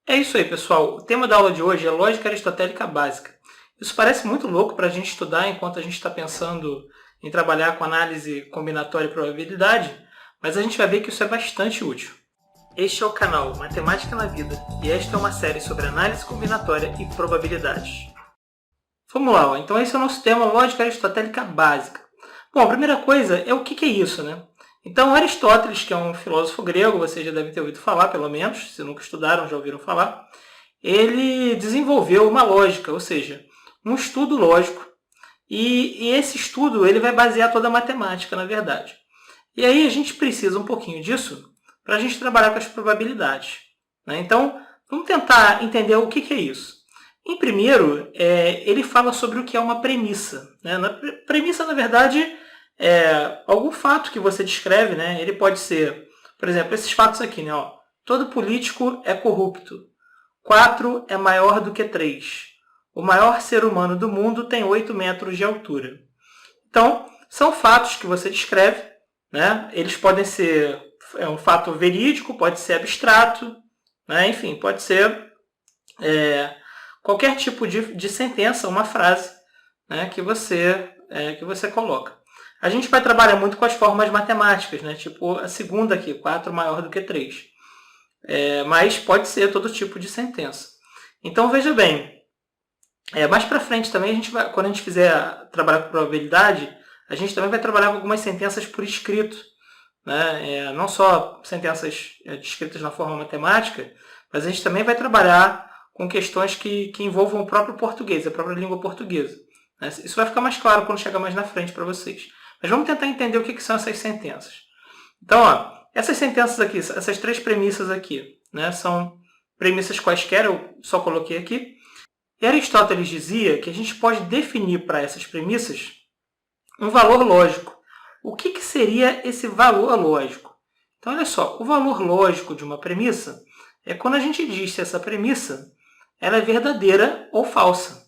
É isso aí, pessoal. O tema da aula de hoje é lógica aristotélica básica. Isso parece muito louco para a gente estudar enquanto a gente está pensando em trabalhar com análise combinatória e probabilidade, mas a gente vai ver que isso é bastante útil. Este é o canal Matemática na Vida e esta é uma série sobre análise combinatória e probabilidades. Vamos lá, então esse é o nosso tema lógica aristotélica básica. Bom, a primeira coisa é o que é isso, né? Então, Aristóteles, que é um filósofo grego, vocês já devem ter ouvido falar, pelo menos, se nunca estudaram, já ouviram falar, ele desenvolveu uma lógica, ou seja, um estudo lógico, e esse estudo ele vai basear toda a matemática, na verdade. E aí a gente precisa um pouquinho disso para a gente trabalhar com as probabilidades, né? Então, vamos tentar entender o que é isso. Em primeiro, ele fala sobre o que é uma premissa, né? Premissa, na verdade, é algum fato que você descreve, né? Ele pode ser, por exemplo, esses fatos aqui, né? Ó, todo político é corrupto. 4 é maior do que 3. O maior ser humano do mundo tem 8 metros de altura. Então, são fatos que você descreve, né? Eles podem ser um fato verídico, pode ser abstrato, né? Enfim, pode ser qualquer tipo de sentença, uma frase, né? que você coloca. A gente vai trabalhar muito com as formas matemáticas, né? Tipo a segunda aqui, 4 maior do que 3. Mas pode ser todo tipo de sentença. Então, veja bem, mais para frente também, quando a gente fizer trabalhar com probabilidade, a gente também vai trabalhar com algumas sentenças por escrito, né? Não só sentenças descritas na forma matemática, mas a gente também vai trabalhar com questões que envolvam o próprio português, a própria língua portuguesa, né? Isso vai ficar mais claro quando chegar mais na frente para vocês. Mas vamos tentar entender o que são essas sentenças. Então, ó, essas sentenças aqui, essas três premissas aqui, né, são premissas quaisquer, eu só coloquei aqui. E Aristóteles dizia que a gente pode definir para essas premissas um valor lógico. O que seria esse valor lógico? Então, olha só, o valor lógico de uma premissa é quando a gente diz se essa premissa ela é verdadeira ou falsa.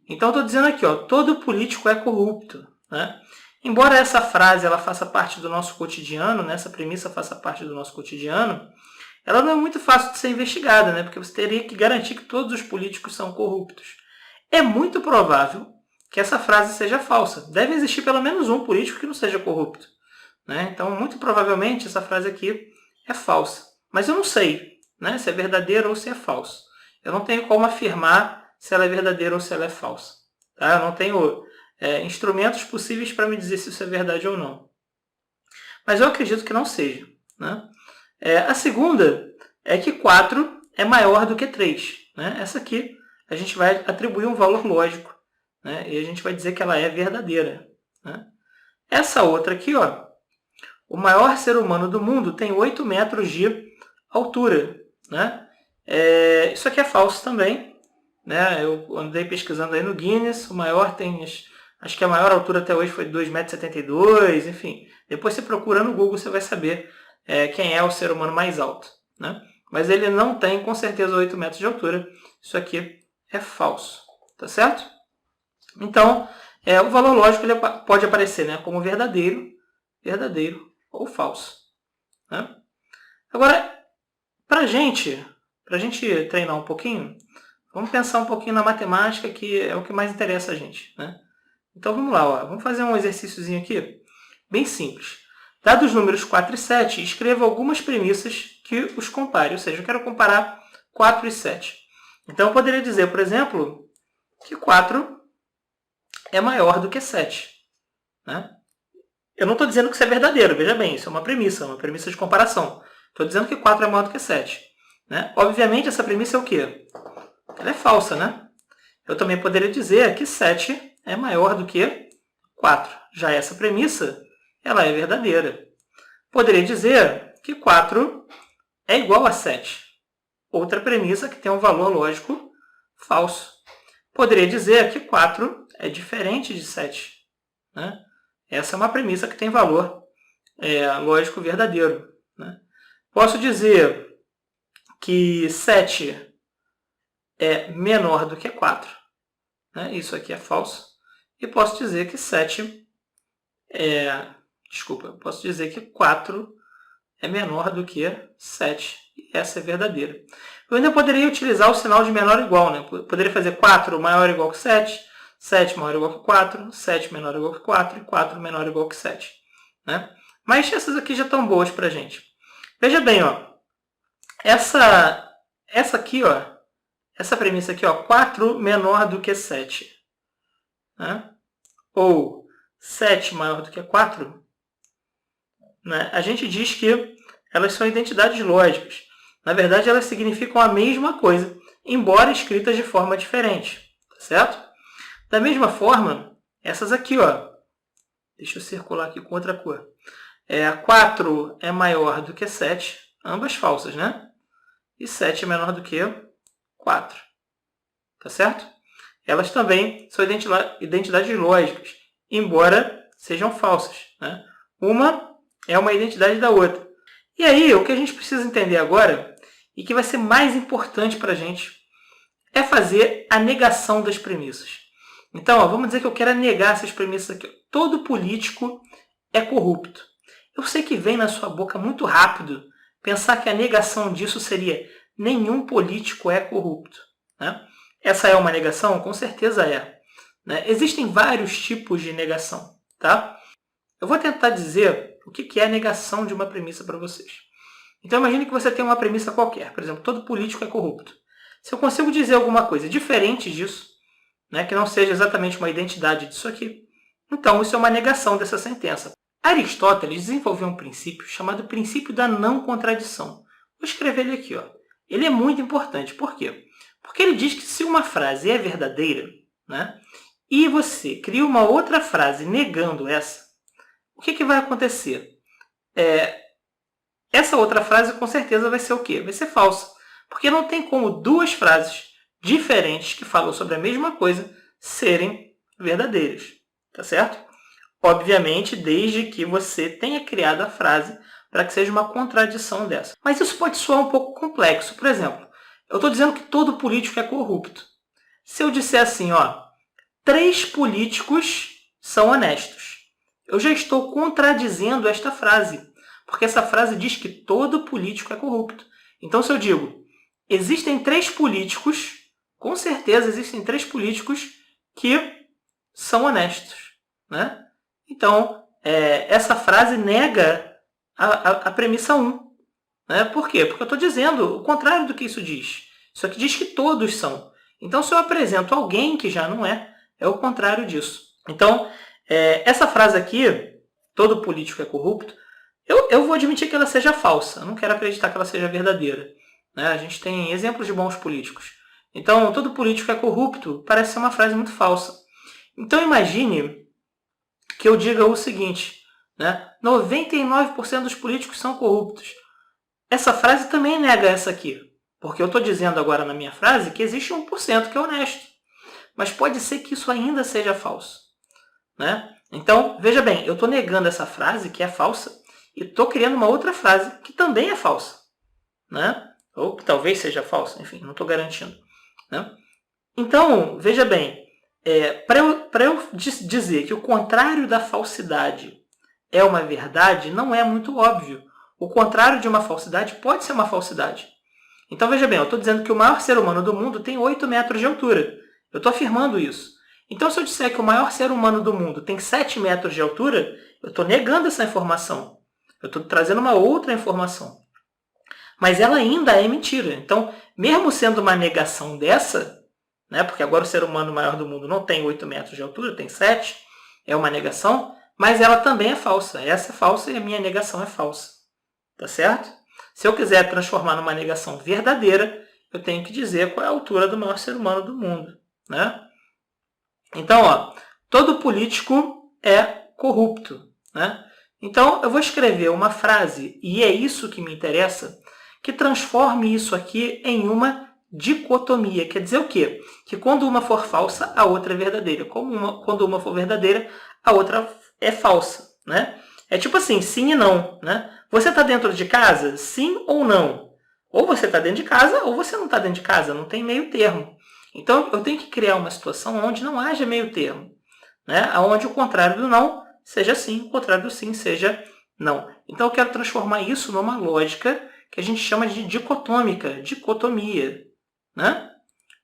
Então, estou dizendo aqui, ó, todo político é corrupto, né? Embora essa frase ela faça parte do nosso cotidiano, né, essa premissa faça parte do nosso cotidiano, ela não é muito fácil de ser investigada, né, porque você teria que garantir que todos os políticos são corruptos. É muito provável que essa frase seja falsa. Deve existir pelo menos um político que não seja corrupto, né? Então, muito provavelmente, essa frase aqui é falsa. Mas eu não sei, né, se é verdadeira ou se é falsa. Eu não tenho como afirmar se ela é verdadeira ou se ela é falsa. Tá? Eu não tenho instrumentos possíveis para me dizer se isso é verdade ou não. Mas eu acredito que não seja, né? A segunda é que 4 é maior do que 3. Né? Essa aqui a gente vai atribuir um valor lógico, né? E a gente vai dizer que ela é verdadeira. Né? Essa outra aqui, ó, o maior ser humano do mundo tem 8 metros de altura. Né? Isso aqui é falso também. Né? Eu andei pesquisando aí no Guinness, o maior tem, acho que a maior altura até hoje foi 2,72 m, enfim. Depois você procura no Google, você vai saber quem é o ser humano mais alto. Né? Mas ele não tem, com certeza, 8 metros de altura. Isso aqui é falso. Tá certo? Então, o valor lógico ele pode aparecer, né, como verdadeiro ou falso. Né? Agora, para a gente treinar um pouquinho, vamos pensar um pouquinho na matemática, que é o que mais interessa a gente. Né? Então, vamos lá. Ó. Vamos fazer um exercíciozinho aqui, bem simples. Dados os números 4 e 7, escreva algumas premissas que os compare. Ou seja, eu quero comparar 4 e 7. Então, eu poderia dizer, por exemplo, que 4 é maior do que 7. Né? Eu não estou dizendo que isso é verdadeiro, veja bem, isso é uma premissa de comparação. Estou dizendo que 4 é maior do que 7. Né? Obviamente, essa premissa é o quê? Ela é falsa, né? Eu também poderia dizer que 7 é maior do que 4. Já essa premissa, ela é verdadeira. Poderia dizer que 4 é igual a 7. Outra premissa que tem um valor lógico falso. Poderia dizer que 4 é diferente de 7. Né? Essa é uma premissa que tem valor lógico verdadeiro. Né? Posso dizer que 7 é menor do que 4. Né? Isso aqui é falso. E posso dizer que 7 posso dizer que 4 é menor do que 7. e essa é verdadeira. Eu ainda poderia utilizar o sinal de menor ou igual, né? Poderia fazer 4 maior ou igual que 7, 7 maior ou igual que 4, 7 menor ou igual que 4 e 4 menor ou igual que 7. Né? Mas essas aqui já estão boas para a gente. Veja bem, ó, essa aqui, ó, essa premissa aqui, ó, 4 menor do que 7. Né? Ou 7 maior do que 4, né? A gente diz que elas são identidades lógicas. Na verdade, elas significam a mesma coisa, embora escritas de forma diferente. Tá certo? Da mesma forma, essas aqui, ó, deixa eu circular aqui com outra cor. 4 é maior do que 7, ambas falsas, né? E 7 é menor do que 4. Tá certo? Elas também são identidades lógicas, embora sejam falsas. Né? Uma é uma identidade da outra. E aí, o que a gente precisa entender agora, e que vai ser mais importante para a gente, é fazer a negação das premissas. Então, ó, vamos dizer que eu quero negar essas premissas aqui. Todo político é corrupto. Eu sei que vem na sua boca muito rápido pensar que a negação disso seria nenhum político é corrupto. Né? Essa é uma negação? Com certeza é. Né? Existem vários tipos de negação. Tá? Eu vou tentar dizer o que é a negação de uma premissa para vocês. Então, imagine que você tem uma premissa qualquer. Por exemplo, todo político é corrupto. Se eu consigo dizer alguma coisa diferente disso, né, que não seja exatamente uma identidade disso aqui, então isso é uma negação dessa sentença. Aristóteles desenvolveu um princípio chamado princípio da não contradição. Vou escrever ele aqui. Ó. Ele é muito importante. Por quê? Porque ele diz que se uma frase é verdadeira, né, e você cria uma outra frase negando essa, o que vai acontecer? Essa outra frase com certeza vai ser o quê? Vai ser falsa. Porque não tem como duas frases diferentes que falam sobre a mesma coisa serem verdadeiras. Tá certo? Obviamente, desde que você tenha criado a frase para que seja uma contradição dessa. Mas isso pode soar um pouco complexo. Por exemplo, eu estou dizendo que todo político é corrupto. Se eu disser assim, ó, 3 políticos são honestos, eu já estou contradizendo esta frase, porque essa frase diz que todo político é corrupto. Então, se eu digo, existem 3 políticos, com certeza existem 3 políticos que são honestos. Né? Então, essa frase nega a premissa 1. Né? Por quê? Porque eu estou dizendo o contrário do que isso diz. Isso aqui diz que todos são. Então, se eu apresento alguém que já não é o contrário disso. Então, essa frase aqui, todo político é corrupto, eu vou admitir que ela seja falsa. Eu não quero acreditar que ela seja verdadeira. Né? A gente tem exemplos de bons políticos. Então, todo político é corrupto parece ser uma frase muito falsa. Então, imagine que eu diga o seguinte, né? 99% dos políticos são corruptos. Essa frase também nega essa aqui. Porque eu estou dizendo agora na minha frase que existe 1% que é honesto. Mas pode ser que isso ainda seja falso. Né? Então, veja bem, eu estou negando essa frase que é falsa e estou criando uma outra frase que também é falsa. Né? Ou que talvez seja falsa, enfim, não estou garantindo. Né? Então, veja bem, para eu dizer que o contrário da falsidade é uma verdade, não é muito óbvio. O contrário de uma falsidade pode ser uma falsidade. Então, veja bem, eu estou dizendo que o maior ser humano do mundo tem 8 metros de altura. Eu estou afirmando isso. Então, se eu disser que o maior ser humano do mundo tem 7 metros de altura, eu estou negando essa informação. Eu estou trazendo uma outra informação. Mas ela ainda é mentira. Então, mesmo sendo uma negação dessa, né, porque agora o ser humano maior do mundo não tem 8 metros de altura, tem 7, é uma negação, mas ela também é falsa. Essa é falsa e a minha negação é falsa. Tá certo? Se eu quiser transformar numa negação verdadeira, eu tenho que dizer qual é a altura do maior ser humano do mundo. Né? Então, ó, todo político é corrupto. Né? Então, eu vou escrever uma frase, e é isso que me interessa, que transforme isso aqui em uma dicotomia. Quer dizer o quê? Que quando uma for falsa, a outra é verdadeira. Quando uma for verdadeira, a outra é falsa. Né? É tipo assim, sim e não. Né? Você está dentro de casa? Sim ou não? Ou você está dentro de casa, ou você não está dentro de casa. Não tem meio termo. Então, eu tenho que criar uma situação onde não haja meio termo. Né? Onde o contrário do não seja sim, o contrário do sim seja não. Então, eu quero transformar isso numa lógica que a gente chama de dicotômica, dicotomia, né?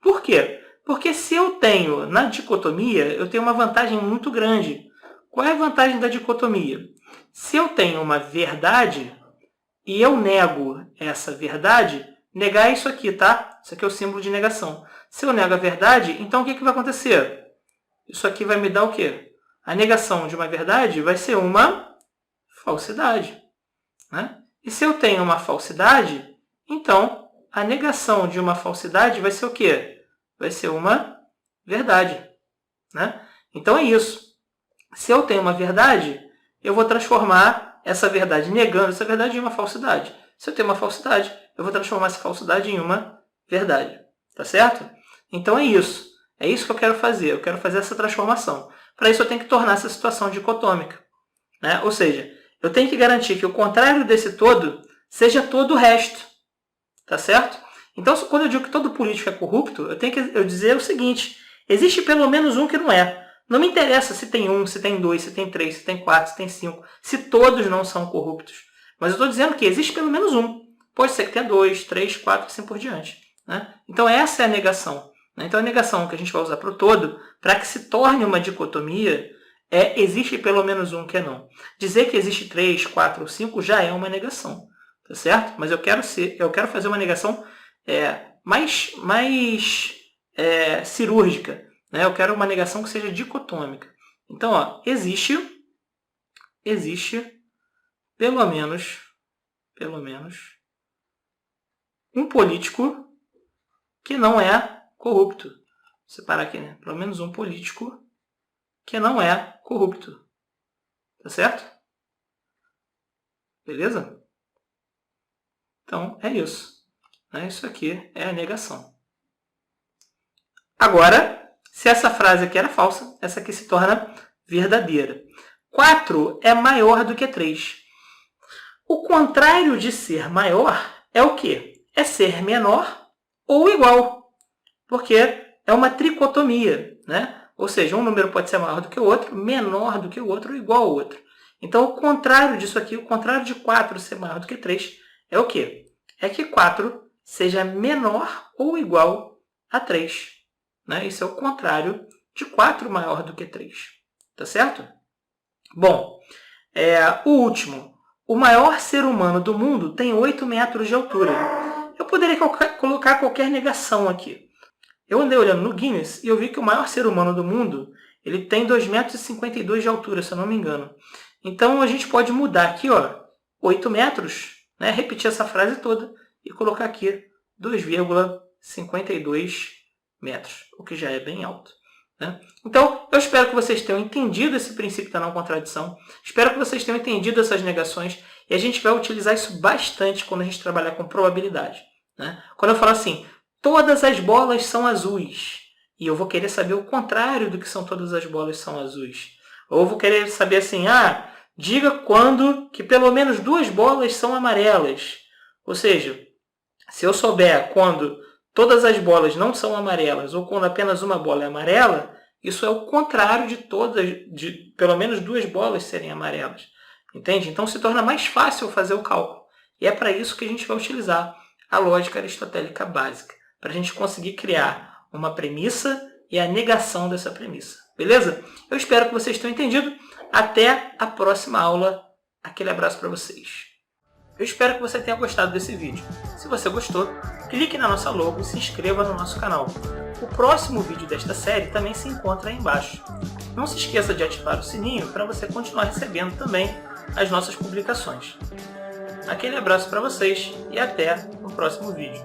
Por quê? Porque se eu tenho, na dicotomia, eu tenho uma vantagem muito grande. Qual é a vantagem da dicotomia? Se eu tenho uma verdade e eu nego essa verdade, negar é isso aqui, tá? Isso aqui é o símbolo de negação. Se eu nego a verdade, então o que vai acontecer? Isso aqui vai me dar o quê? A negação de uma verdade vai ser uma falsidade, né? E se eu tenho uma falsidade, então a negação de uma falsidade vai ser o quê? Vai ser uma verdade, né? Então é isso. Se eu tenho uma verdade, eu vou transformar essa verdade, negando essa verdade, em uma falsidade. Se eu tenho uma falsidade, eu vou transformar essa falsidade em uma verdade. Tá certo? Então é isso. É isso que eu quero fazer. Eu quero fazer essa transformação. Para isso eu tenho que tornar essa situação dicotômica, né? Ou seja, eu tenho que garantir que o contrário desse todo seja todo o resto. Tá certo? Então, quando eu digo que todo político é corrupto, eu tenho que dizer o seguinte: existe pelo menos um que não é. Não me interessa se tem 1, se tem 2, se tem 3, se tem 4, se tem 5, se todos não são corruptos. Mas eu estou dizendo que existe pelo menos um. Pode ser que tenha 2, 3, 4 e assim por diante, né? Então essa é a negação. Então a negação que a gente vai usar para o todo, para que se torne uma dicotomia, existe pelo menos um que é não. Dizer que existe 3, 4 ou 5 já é uma negação. Tá certo? Mas eu quero fazer uma negação mais cirúrgica. Né? Eu quero uma negação que seja dicotômica. Então, ó, existe pelo menos um político que não é corrupto. Vou separar aqui, né? Pelo menos um político que não é corrupto. Tá certo? Beleza? Então, é isso. Isso aqui é a negação. Agora, se essa frase aqui era falsa, essa aqui se torna verdadeira. 4 é maior do que 3. O contrário de ser maior é o quê? É ser menor ou igual. Porque é uma tricotomia, né? Ou seja, um número pode ser maior do que o outro, menor do que o outro ou igual ao outro. Então, o contrário disso aqui, o contrário de 4 ser maior do que 3, é o quê? É que 4 seja menor ou igual a 3. Né? Isso é o contrário de 4 maior do que 3. Tá certo? Bom, o último. O maior ser humano do mundo tem 8 metros de altura. Eu poderia colocar qualquer negação aqui. Eu andei olhando no Guinness e eu vi que o maior ser humano do mundo ele tem 2,52 metros de altura, se eu não me engano. Então, a gente pode mudar aqui, ó, 8 metros, né? Repetir essa frase toda e colocar aqui 2,52 metros, o que já é bem alto. Né? Então, eu espero que vocês tenham entendido esse princípio da não contradição. Espero que vocês tenham entendido essas negações. E a gente vai utilizar isso bastante quando a gente trabalhar com probabilidade. Né? Quando eu falo assim, todas as bolas são azuis. E eu vou querer saber o contrário do que são todas as bolas são azuis. Ou eu vou querer saber assim, diga quando que pelo menos 2 bolas são amarelas. Ou seja, se eu souber quando todas as bolas não são amarelas ou quando apenas uma bola é amarela, isso é o contrário de pelo menos 2 bolas serem amarelas. Entende? Então se torna mais fácil fazer o cálculo. E é para isso que a gente vai utilizar a lógica aristotélica básica, para a gente conseguir criar uma premissa e a negação dessa premissa. Beleza? Eu espero que vocês tenham entendido. Até a próxima aula. Aquele abraço para vocês. Eu espero que você tenha gostado desse vídeo. Se você gostou, clique na nossa logo e se inscreva no nosso canal. O próximo vídeo desta série também se encontra aí embaixo. Não se esqueça de ativar o sininho para você continuar recebendo também as nossas publicações. Aquele abraço para vocês e até o próximo vídeo.